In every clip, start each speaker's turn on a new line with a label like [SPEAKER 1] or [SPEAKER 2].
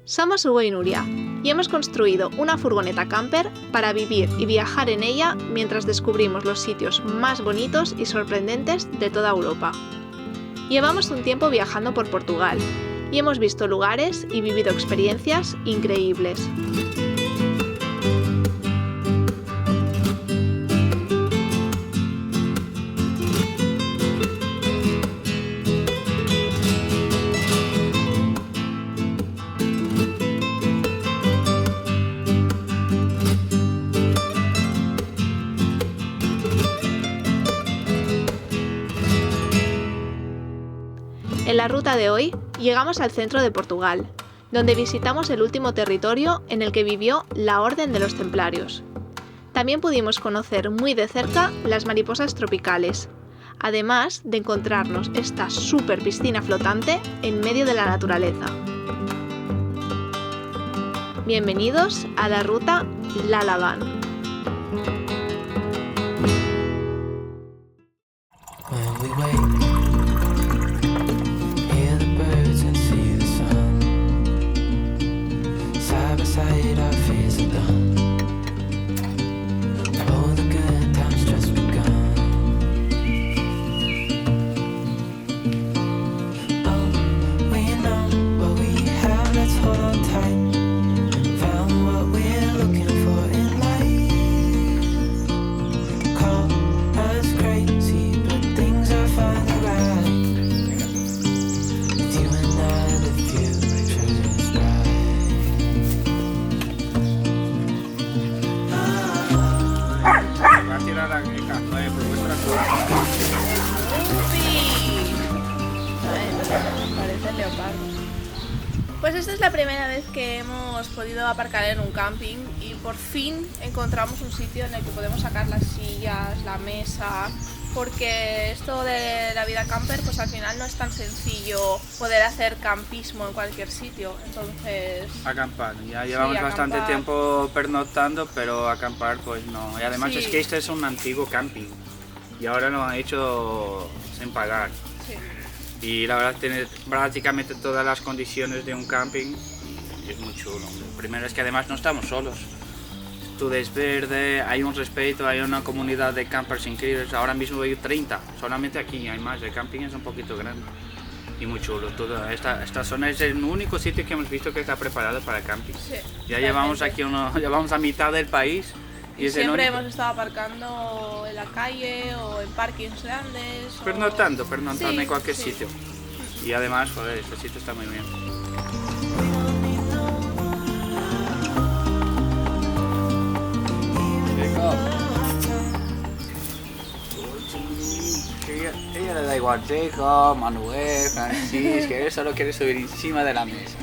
[SPEAKER 1] Somos Hugo y Nuria y hemos construido una furgoneta camper para vivir y viajar en ella mientras descubrimos los sitios más bonitos y sorprendentes de toda Europa. Llevamos un tiempo viajando por Portugal y hemos visto lugares y vivido experiencias increíbles. En la ruta de hoy llegamos al centro de Portugal, donde visitamos el último territorio en el que vivió la Orden de los Templarios. También pudimos conocer muy de cerca las mariposas tropicales, además de encontrarnos esta súper piscina flotante en medio de la naturaleza. Bienvenidos a la ruta Lalaban. Pues esta es la primera vez que hemos podido aparcar en un camping y por fin encontramos un sitio en el que podemos sacar las sillas, la mesa, porque esto de la vida camper pues al final no es tan sencillo poder hacer campismo en cualquier sitio, entonces...
[SPEAKER 2] Acampar, ya llevamos bastante tiempo pernoctando, pero acampar pues no, y además es que este es un antiguo camping y ahora lo han hecho sin pagar. Y la verdad tiene prácticamente todas las condiciones de un camping y es muy chulo. Lo primero es que además no estamos solos. Todo es verde, hay un respeto, hay una comunidad de campers increíbles. Ahora mismo hay 30, solamente aquí hay más. El camping es un poquito grande y muy chulo. Toda esta zona es el único sitio que hemos visto que está preparado para el camping. Sí, ya llevamos aquí llevamos a mitad del país.
[SPEAKER 1] Y siempre hemos estado aparcando en la calle o en parkings grandes.
[SPEAKER 2] Pernoctando en cualquier sitio. Y además, joder, este sitio está muy bien. Ella le da igual, Jacob, Manuel, Francis, que él solo quiere subir encima de la mesa.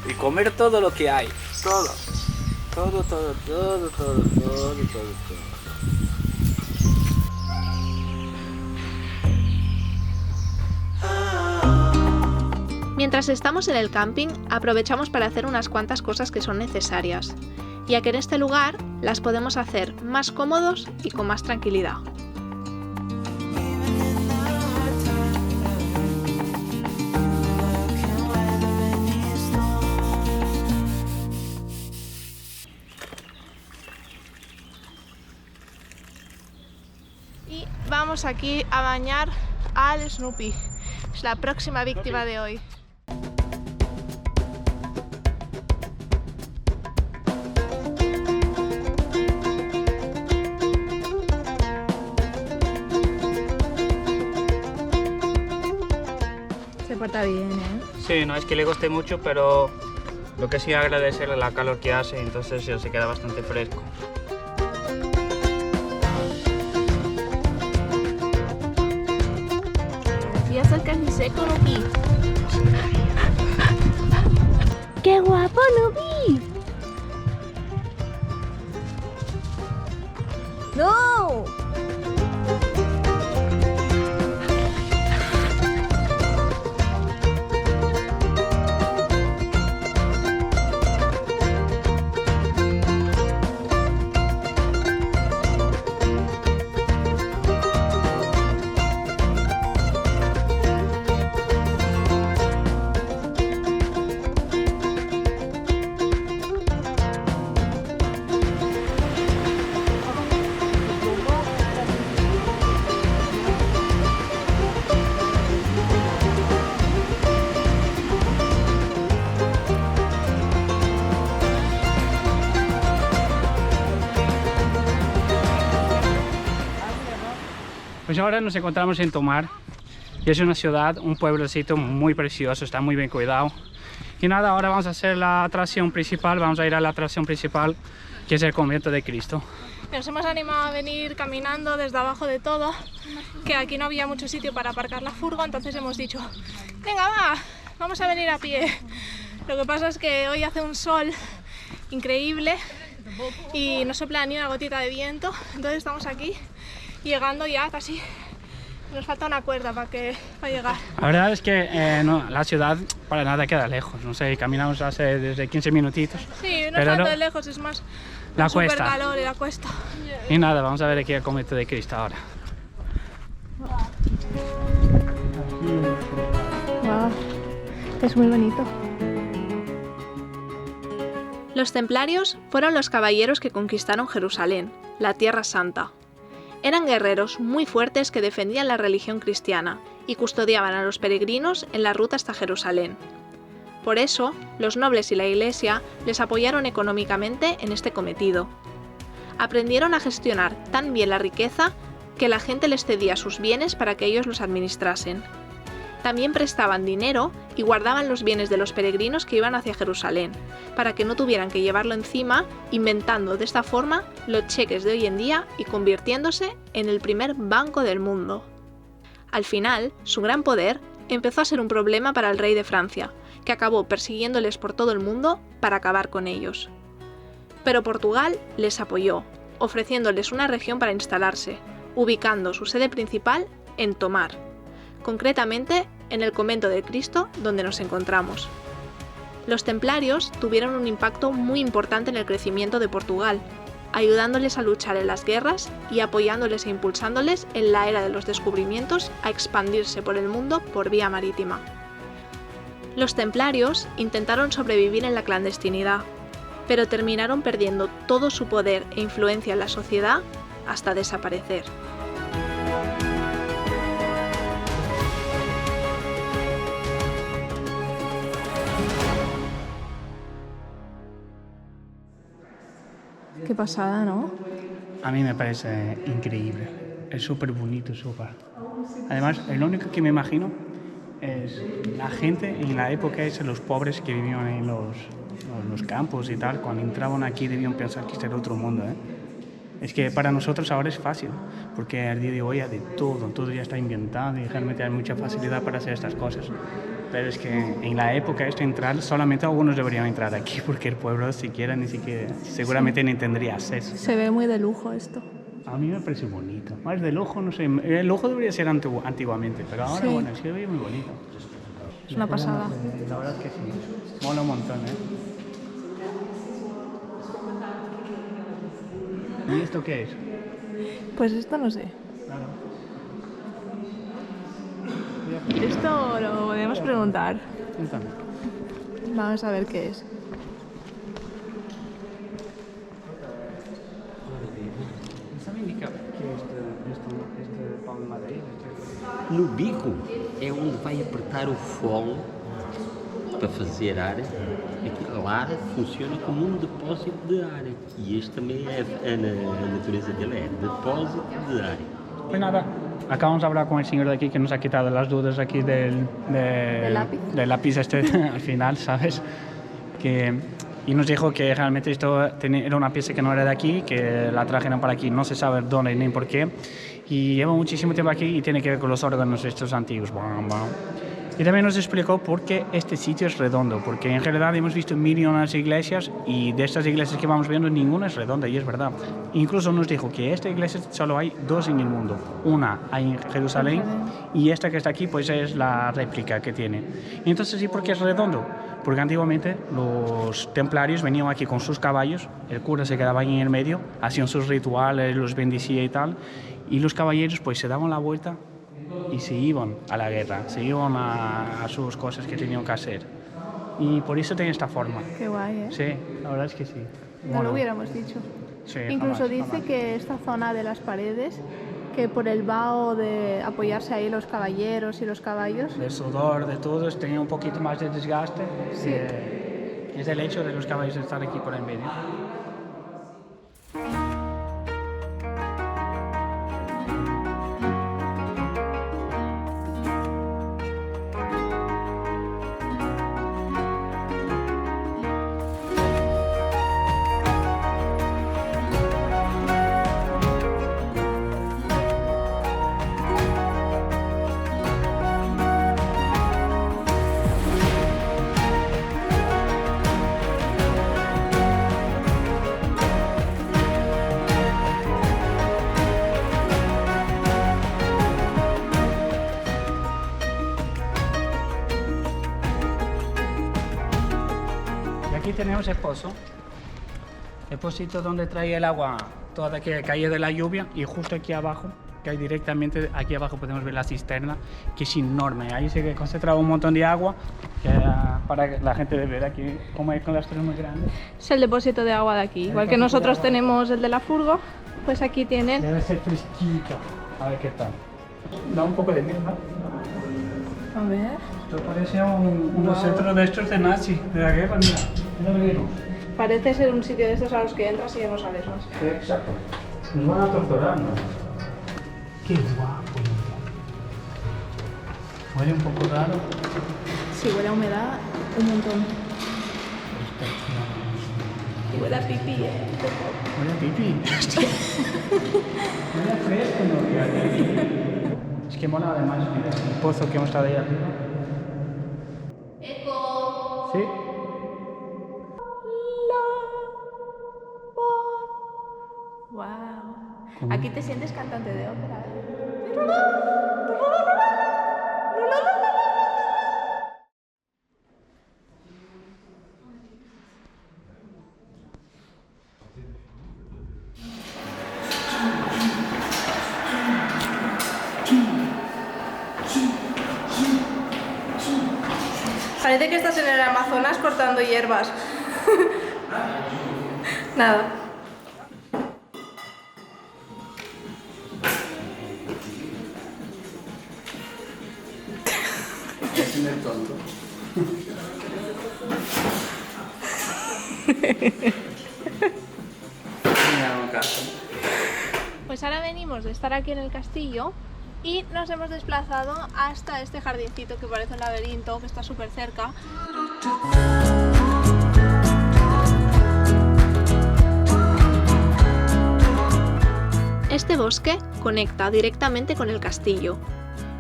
[SPEAKER 2] Y comer todo lo que hay, todo. Todo. Mientras estamos en el camping, aprovechamos para hacer unas cuantas cosas que son necesarias, ya que en este lugar las podemos hacer más cómodos y con más tranquilidad. Vamos aquí a bañar al Snoopy, es la próxima víctima de hoy. Se porta bien, ¿eh? Sí, no es que le guste mucho, pero lo que sí agradecerle la calor que hace, entonces se queda bastante fresco.
[SPEAKER 1] Ya estás casi seco, Nupi. ¡Qué guapo, Nupi! ¡No!
[SPEAKER 3] Pues ahora nos encontramos en Tomar, y es una ciudad, un pueblecito muy precioso, está muy bien cuidado. Y nada, ahora vamos a hacer la atracción principal, vamos a ir a la atracción principal, que es el convento de Cristo.
[SPEAKER 4] Nos hemos animado a venir caminando desde abajo de todo, que aquí no había mucho sitio para aparcar la furgo, entonces hemos dicho, venga va, vamos a venir a pie. Lo que pasa es que hoy hace un sol increíble y no sopla ni una gotita de viento, entonces estamos aquí llegando ya casi. Nos falta una cuerda para llegar.
[SPEAKER 3] La verdad es que no, la ciudad para nada queda lejos, no sé, caminamos hace desde 15 minutitos.
[SPEAKER 4] Sí, no es tanto de lejos, es más
[SPEAKER 3] la
[SPEAKER 4] súper
[SPEAKER 3] cuesta.
[SPEAKER 4] calor y la cuesta.
[SPEAKER 3] Y nada, vamos a ver aquí el convento de Cristo ahora.
[SPEAKER 4] Wow, es muy bonito.
[SPEAKER 1] Los templarios fueron los caballeros que conquistaron Jerusalén, la Tierra Santa. Eran guerreros muy fuertes que defendían la religión cristiana y custodiaban a los peregrinos en la ruta hasta Jerusalén. Por eso, los nobles y la Iglesia les apoyaron económicamente en este cometido. Aprendieron a gestionar tan bien la riqueza que la gente les cedía sus bienes para que ellos los administrasen. También prestaban dinero y guardaban los bienes de los peregrinos que iban hacia Jerusalén, para que no tuvieran que llevarlo encima, inventando de esta forma los cheques de hoy en día y convirtiéndose en el primer banco del mundo. Al final, su gran poder empezó a ser un problema para el rey de Francia, que acabó persiguiéndoles por todo el mundo para acabar con ellos. Pero Portugal les apoyó, ofreciéndoles una región para instalarse, ubicando su sede principal en Tomar, concretamente en el convento de Cristo donde nos encontramos. Los templarios tuvieron un impacto muy importante en el crecimiento de Portugal, ayudándoles a luchar en las guerras y apoyándoles e impulsándoles en la era de los descubrimientos a expandirse por el mundo por vía marítima. Los templarios intentaron sobrevivir en la clandestinidad, pero terminaron perdiendo todo su poder e influencia en la sociedad hasta desaparecer.
[SPEAKER 4] Qué pasada, ¿no?
[SPEAKER 3] A mí me parece increíble, es súper bonito, súper. Además, lo único que me imagino es la gente en la época esa, los pobres que vivían en los campos y tal, cuando entraban aquí debían pensar que este era otro mundo, ¿eh? Es que para nosotros ahora es fácil, porque al día de hoy hay de todo ya está inventado y realmente hay mucha facilidad para hacer estas cosas. Pero es que en la época esto entrar, solamente algunos deberían entrar aquí, porque el pueblo siquiera ni siquiera, seguramente ni tendría acceso.
[SPEAKER 4] Se ve muy de lujo esto.
[SPEAKER 3] A mí me parece bonito. Más de lujo, no sé, el lujo debería ser antiguamente, pero ahora,
[SPEAKER 4] Sí.
[SPEAKER 3] bueno, es que ve muy bonito.
[SPEAKER 4] Es una pasada.
[SPEAKER 3] La verdad que sí, mola un montón, ¿eh? ¿Y esto qué es?
[SPEAKER 4] Pues esto no sé.
[SPEAKER 3] Claro.
[SPEAKER 4] Esto lo podemos preguntar.
[SPEAKER 3] Entonces,
[SPEAKER 4] Vamos a ver qué es.
[SPEAKER 3] ¿sabe indicar que este pão de madeira?
[SPEAKER 5] No bico é onde vai apertar o fole para fazer ar. Lá funciona como um depósito de ar. E este também é a natureza dele, é depósito de ar.
[SPEAKER 3] Pues nada, acabamos de hablar con el señor de aquí que nos ha quitado las dudas aquí del lápiz este al final, ¿sabes? Y nos dijo que realmente esto era una pieza que no era de aquí, que la trajeron para aquí, no se sabe dónde ni por qué, y lleva muchísimo tiempo aquí y tiene que ver con los órganos estos antiguos. Y también nos explicó por qué este sitio es redondo, porque en realidad hemos visto millones de iglesias y de estas iglesias que vamos viendo ninguna es redonda, y es verdad. Incluso nos dijo que esta iglesia solo hay dos en el mundo. Una hay en Jerusalén y esta que está aquí pues es la réplica que tiene. Y entonces, ¿y por qué es redondo? Porque antiguamente los templarios venían aquí con sus caballos, el cura se quedaba ahí en el medio, hacían sus rituales, los bendecía y tal, y los caballeros pues se daban la vuelta y se iban a la guerra, se iban a sus cosas que tenían que hacer. Y por eso tiene esta forma.
[SPEAKER 4] Qué guay, ¿eh?
[SPEAKER 3] Sí, la verdad es que sí.
[SPEAKER 4] No lo hubiéramos dicho.
[SPEAKER 3] Sí,
[SPEAKER 4] Incluso
[SPEAKER 3] jamás,
[SPEAKER 4] dice
[SPEAKER 3] jamás.
[SPEAKER 4] que esta zona de las paredes, que por el vaho de apoyarse ahí los caballeros y los caballos,
[SPEAKER 3] De sudor, de todo, tenía un poquito más de desgaste.
[SPEAKER 4] Sí.
[SPEAKER 3] Es el hecho de los caballos de estar aquí por el medio. aquí tenemos el pozo. El pocito donde trae el agua toda que cae de la lluvia, y justo aquí abajo, que hay directamente aquí abajo podemos ver la cisterna, que es enorme. Ahí se concentra un montón de agua para que la gente vea aquí como hay con las torres muy grandes.
[SPEAKER 4] Es el depósito de agua de aquí. Igual que nosotros tenemos el de la furgo, pues aquí tienen.
[SPEAKER 3] Debe ser fresquito. A ver qué tal. Da un poco de miedo, ¿no?
[SPEAKER 4] A ver.
[SPEAKER 3] Esto parece unos centros de estos de nazi, de la guerra, mira. Mira, venimos.
[SPEAKER 4] Parece ser un sitio de estos a los que entras y ya no sales más.
[SPEAKER 3] Sí, exacto. Nos van a torturar, ¿no? Qué guapo. Huele un poco raro.
[SPEAKER 4] Sí, huele a humedad un montón. Y huele a pipí,
[SPEAKER 3] Huele a pipí. Huele a fresco, ¿no? Es que mola además, mira, el pozo que hemos estado ahí arriba.
[SPEAKER 1] ¡Eco!
[SPEAKER 3] Sí.
[SPEAKER 4] Wow. Aquí te sientes cantante de ópera, ¿eh? Parece que estás en el Amazonas cortando hierbas. Nada.
[SPEAKER 3] Es el tonto.
[SPEAKER 4] Pues ahora venimos de estar aquí en el castillo y nos hemos desplazado hasta este jardincito que parece un laberinto, que está súper cerca.
[SPEAKER 1] Este bosque conecta directamente con el castillo,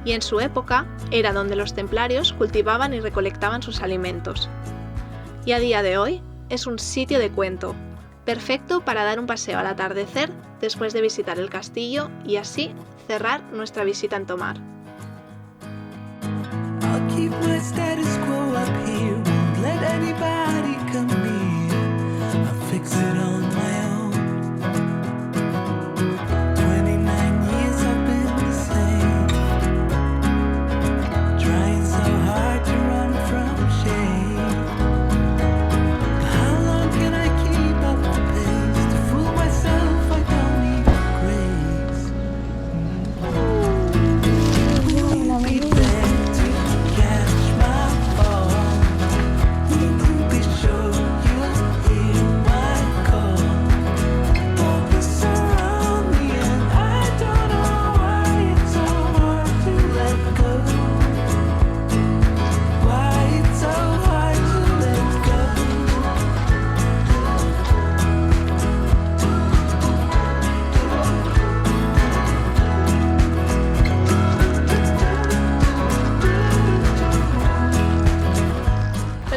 [SPEAKER 1] y en su época era donde los templarios cultivaban y recolectaban sus alimentos. Y a día de hoy es un sitio de cuento, perfecto para dar un paseo al atardecer después de visitar el castillo y así cerrar nuestra visita en Tomar.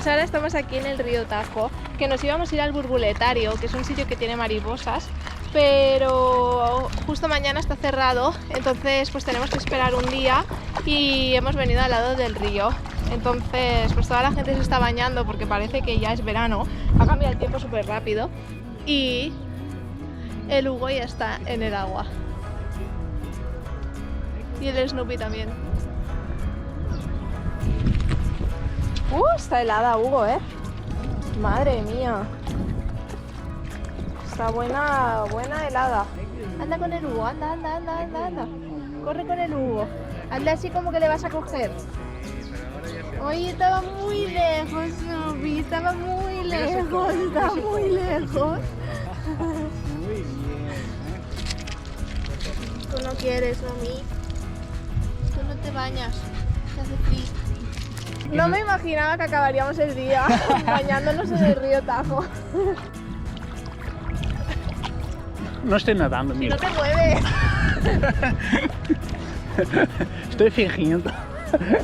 [SPEAKER 4] Ahora estamos aquí en el río Tajo, que nos íbamos a ir al Burbuletario, que es un sitio que tiene mariposas, pero justo mañana está cerrado, entonces pues tenemos que esperar un día y hemos venido al lado del río. Entonces pues toda la gente se está bañando porque parece que ya es verano, ha cambiado el tiempo súper rápido y el Hugo ya está en el agua. Y el Snoopy también. Está helada, Hugo, ¿eh? Madre mía. Está buena helada. Anda con el Hugo, anda. Corre con el Hugo. Anda así como que le vas a coger. Oye, estaba muy lejos, Snoopy. Estaba muy lejos. Tú no quieres, Snoopy. Tú no te bañas. Te hace frío. No me imaginaba que acabaríamos el día bañándonos en el río Tajo.
[SPEAKER 3] No estoy nadando, mira.
[SPEAKER 4] No te mueves.
[SPEAKER 3] Estoy fingiendo.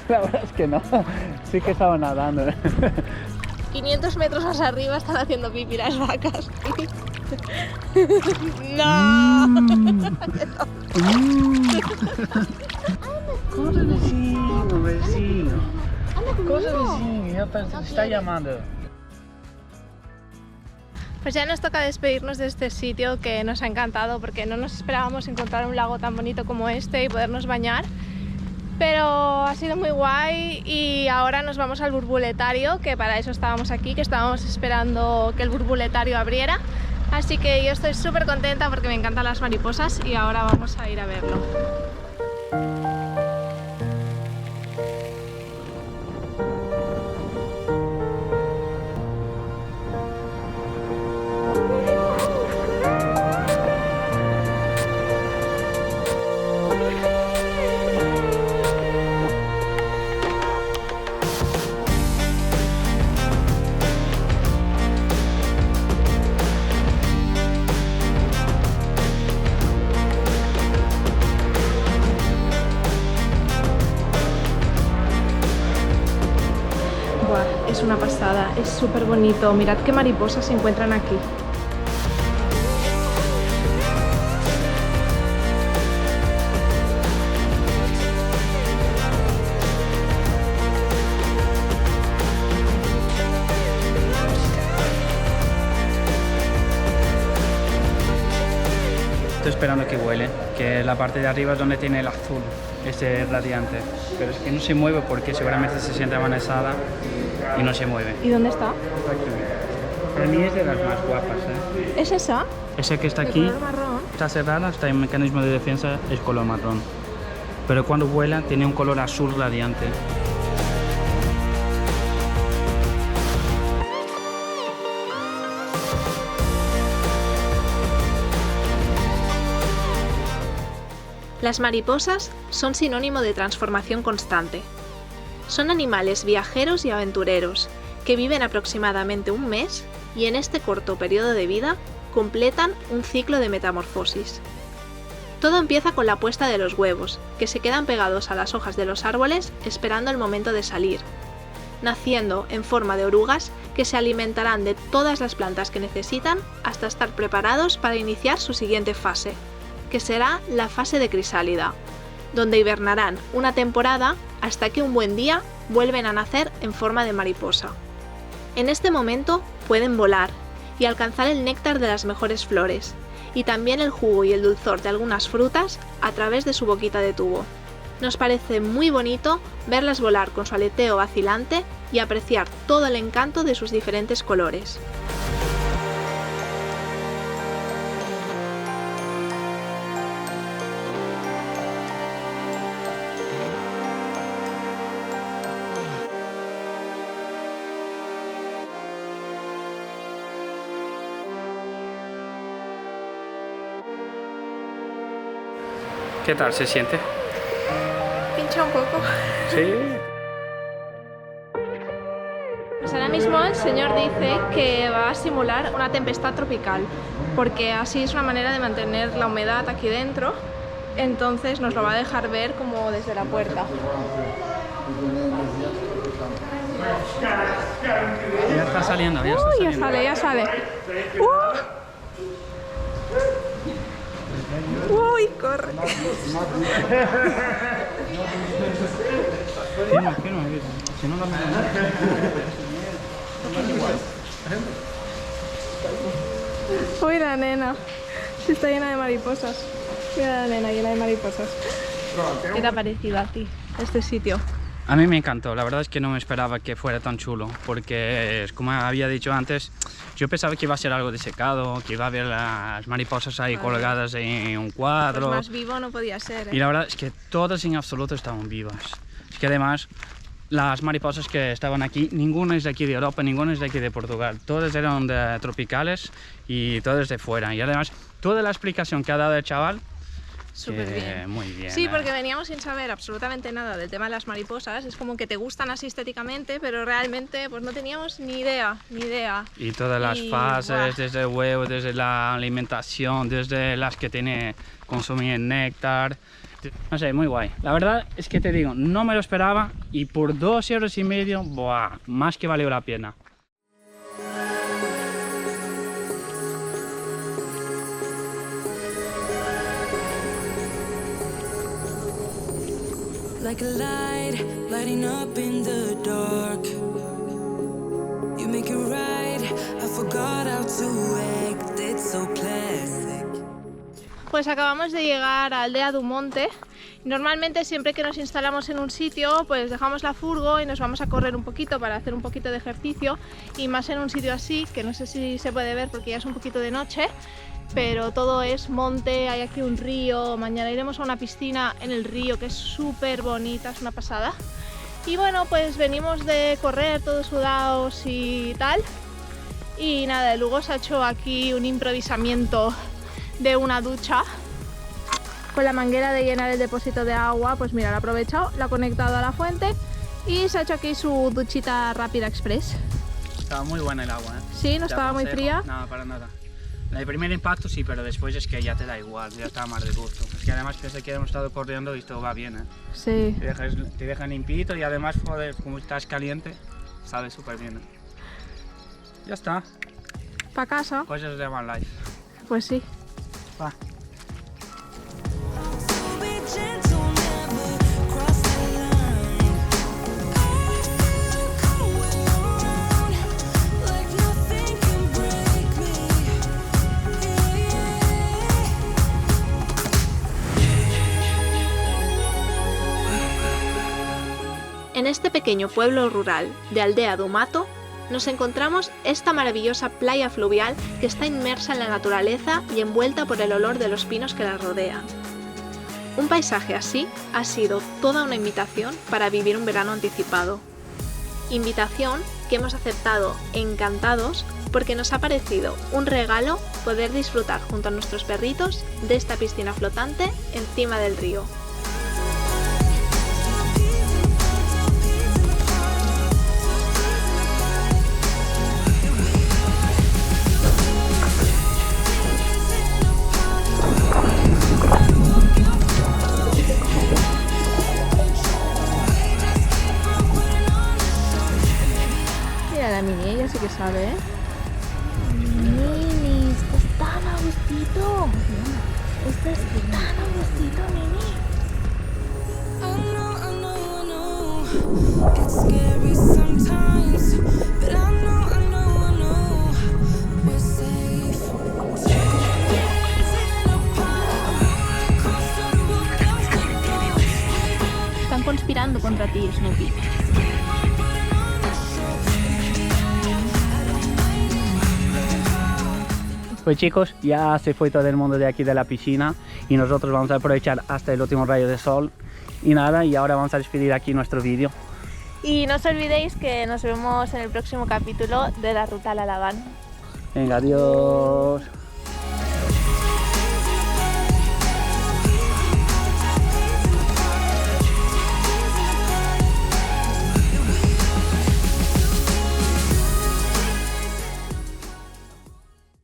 [SPEAKER 3] La verdad es que no. Sí que estaba nadando.
[SPEAKER 4] 500 metros más arriba están haciendo pipí las vacas. ¡No!
[SPEAKER 3] Corre, vecino. Corre, vecino. Ya está llamando.
[SPEAKER 4] Pues ya nos toca despedirnos de este sitio que nos ha encantado porque no nos esperábamos encontrar un lago tan bonito como este y podernos bañar. Pero ha sido muy guay y ahora nos vamos al burbuletario, que para eso estábamos aquí, que estábamos esperando que el burbuletario abriera. Así que yo estoy súper contenta porque me encantan las mariposas y ahora vamos a ir a verlo. Es una pasada, es súper bonito. Mirad qué mariposas se encuentran aquí.
[SPEAKER 3] Estoy esperando que huele, que la parte de arriba es donde tiene el azul, ese radiante. Pero es que no se mueve porque seguramente se siente amanezada y no se mueve.
[SPEAKER 4] ¿Y dónde está?
[SPEAKER 3] Para mí es de las más guapas, ¿eh?
[SPEAKER 4] ¿Es esa?
[SPEAKER 3] Esa que está
[SPEAKER 4] ¿De
[SPEAKER 3] aquí,
[SPEAKER 4] color marrón?
[SPEAKER 3] está cerrada, está en mecanismo de defensa, es color marrón. Pero cuando vuela tiene un color azul radiante.
[SPEAKER 1] Las mariposas son sinónimo de transformación constante. Son animales viajeros y aventureros que viven aproximadamente un mes y en este corto periodo de vida completan un ciclo de metamorfosis. Todo empieza con la puesta de los huevos, que se quedan pegados a las hojas de los árboles esperando el momento de salir, naciendo en forma de orugas que se alimentarán de todas las plantas que necesitan hasta estar preparados para iniciar su siguiente fase, que será la fase de crisálida, donde hibernarán una temporada hasta que un buen día vuelven a nacer en forma de mariposa. En este momento pueden volar y alcanzar el néctar de las mejores flores, y también el jugo y el dulzor de algunas frutas a través de su boquita de tubo. Nos parece muy bonito verlas volar con su aleteo vacilante y apreciar todo el encanto de sus diferentes colores.
[SPEAKER 3] ¿Qué tal se siente?
[SPEAKER 4] Pincha un poco.
[SPEAKER 3] Sí.
[SPEAKER 4] Pues ahora mismo el señor dice que va a simular una tempestad tropical, porque así es una manera de mantener la humedad aquí dentro, entonces nos lo va a dejar ver como desde la puerta.
[SPEAKER 3] Ya está saliendo, ya está saliendo.
[SPEAKER 4] Ya sale. ¡Uy, corre!
[SPEAKER 3] Firma, si no,
[SPEAKER 4] Uy, la nena. Está llena de mariposas. Mira la nena llena de mariposas. ¿Qué te ha parecido a ti este sitio?
[SPEAKER 3] A mí me encantó, la verdad es que no me esperaba que fuera tan chulo, porque como había dicho antes, yo pensaba que iba a ser algo desecado, que iba a haber las mariposas ahí colgadas en un cuadro.
[SPEAKER 4] Pues más vivo no podía ser, ¿eh?
[SPEAKER 3] Y la verdad es que todas en absoluto estaban vivas. Es que además, las mariposas que estaban aquí, ninguna es de aquí de Europa, ninguna es de aquí de Portugal. Todas eran tropicales y todas de fuera. Y además, toda la explicación que ha dado el chaval,
[SPEAKER 4] súper bien.
[SPEAKER 3] Muy bien.
[SPEAKER 4] Sí, porque veníamos sin saber absolutamente nada del tema de las mariposas. Es como que te gustan así estéticamente, pero realmente pues no teníamos ni idea.
[SPEAKER 3] Y todas las fases, desde el huevo, desde la alimentación, desde las que consumir néctar. No sé, muy guay. La verdad es que te digo, no me lo esperaba y por 2,5 €, ¡buah!, más que valió la pena.
[SPEAKER 6] Like a light, lighting up in the dark. You make it right, I forgot I how to act, it's so classic.
[SPEAKER 4] Pues acabamos de llegar a Aldea du Monte. Normalmente siempre que nos instalamos en un sitio pues dejamos la furgo y nos vamos a correr un poquito para hacer un poquito de ejercicio, y más en un sitio así, que no sé si se puede ver porque ya es un poquito de noche, pero todo es monte, hay aquí un río. Mañana iremos a una piscina en el río que es súper bonita, es una pasada. Y bueno, pues venimos de correr todos sudados y tal, y nada, luego se ha hecho aquí un improvisamiento de una ducha con la manguera de llenar el depósito de agua. Pues mira, la ha aprovechado, la ha conectado a la fuente y se ha hecho aquí su duchita rápida express.
[SPEAKER 3] Estaba muy buena el agua, ¿eh?
[SPEAKER 4] Sí, no
[SPEAKER 3] Te
[SPEAKER 4] estaba muy
[SPEAKER 3] aconsejo.
[SPEAKER 4] fría.
[SPEAKER 3] No, para nada. El primer impacto sí, pero después es que ya te da igual, ya está más de gusto. Es que además desde que hemos estado corriendo y esto va bien, ¿eh?
[SPEAKER 4] Sí.
[SPEAKER 3] Te dejan limpito y además, joder, como estás caliente, sabe súper bien, ¿eh? Ya está,
[SPEAKER 4] ¿Para casa?
[SPEAKER 3] cosas de Van Life.
[SPEAKER 4] Pues sí.
[SPEAKER 3] Va.
[SPEAKER 6] So be gentle, never cross the line. Come way around, like nothing can break me.
[SPEAKER 1] En este pequeño pueblo rural de Aldea du Mato nos encontramos esta maravillosa playa fluvial que está inmersa en la naturaleza y envuelta por el olor de los pinos que la rodean. Un paisaje así ha sido toda una invitación para vivir un verano anticipado. Invitación que hemos aceptado encantados porque nos ha parecido un regalo poder disfrutar junto a nuestros perritos de esta piscina flotante encima del río.
[SPEAKER 4] Mira la Mini, ella sí que sabe, ¿eh? Mini, estás tan a gustito. Estás tan a gustito, Mini.
[SPEAKER 6] I know, it's scary sometimes, but I know, we're safe.
[SPEAKER 1] Están conspirando contra ti, Snoopy.
[SPEAKER 3] Pues chicos, ya se fue todo el mundo de aquí de la piscina y nosotros vamos a aprovechar hasta el último rayo de sol. Y nada, y ahora vamos a despedir aquí nuestro vídeo.
[SPEAKER 4] Y no os olvidéis que nos vemos en el próximo capítulo de la Ruta al Alabán.
[SPEAKER 3] Venga, adiós.